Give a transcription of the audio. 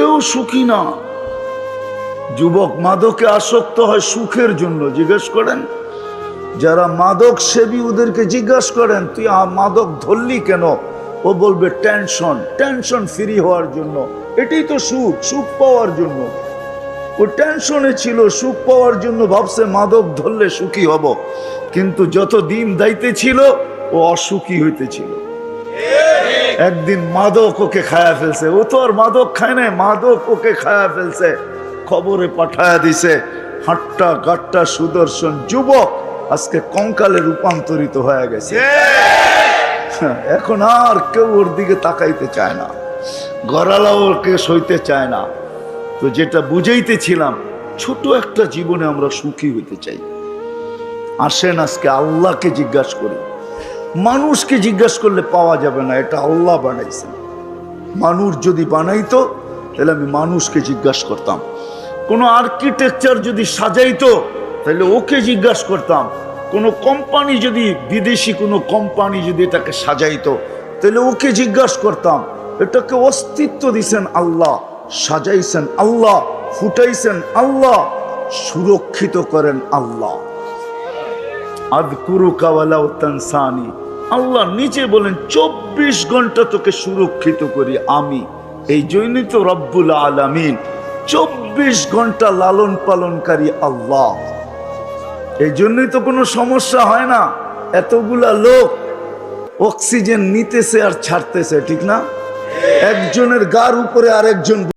কেউ সুখী না। যুবক মাদকে আসক্ত হয় সুখের জন্য। জিজ্ঞেস করেন যারা মাদক সেবী ওদেরকে জিজ্ঞাসা করেন তুই মাদক ধরলি কেন, ও বলবে টেনশন, টেনশন ফ্রি হওয়ার জন্য। এটাই তো সুখ, সুখ পাওয়ার জন্য। ও টেনশনে ছিল, সুখ পাওয়ার জন্য ভাবছে মাদক ধরলে সুখী হব, কিন্তু যত দিন দাইতে ছিল ও অসুখী হইতেছিল। একদিন মাদক ওকে খায়া ফেলছে। ও তো আর মাদক খায় নাই, মাদক ওকে খায়া ফেলছে, খবরে পাঠায়া দিছে। হাট্টা গাট্টা সুদর্শন যুবক আজকে কঙ্কালে রূপান্তরিত হয়ে গেছে। এখন আর কেউ ওর দিকে তাকাইতে চায় না, গড়ালাও ওকে সইতে চায় না। তো যেটা বুঝাইতেছিলাম, ছোট একটা জীবনে আমরা সুখী হইতে চাই। আসেন আজকে আল্লাহকে জিজ্ঞাসা করি। মানুষকে জিজ্ঞাসা করলে পাওয়া যাবে না, এটা আল্লাহ বানাইছেন। মানুষ যদি বানাইতো তাহলে আমি মানুষকে জিজ্ঞাসা করতাম। কোনো আর্কিটেকচার যদি সাজাইতো তাহলে ওকে জিজ্ঞাসা করতাম। কোনো কোম্পানি যদি, বিদেশি কোনো কোম্পানি যদি এটাকে সাজাইতো তাহলে ওকে জিজ্ঞাসা করতাম। এটাকে অস্তিত্ব দিছেন আল্লাহ, সাজাইছেন আল্লাহ, ফুটাইছেন আল্লাহ, সুরক্ষিত করেন আল্লাহ। আযকুরুকা ওয়ালাউ তানসানি, আল্লাহ নিজে বলেন 24 ঘন্টা তোকে সুরক্ষিত করি আমি। এই জন্যই তো রব্বুল আলামিন, 24 ঘন্টা লালন পালনকারী আল্লাহ। এই জন্যই তো কোনো সমস্যা হয় না। এতগুলা লোক অক্সিজেন নিতেছে আর ছাড়তেছে, ঠিক না? একজনের গার উপরে আরেকজন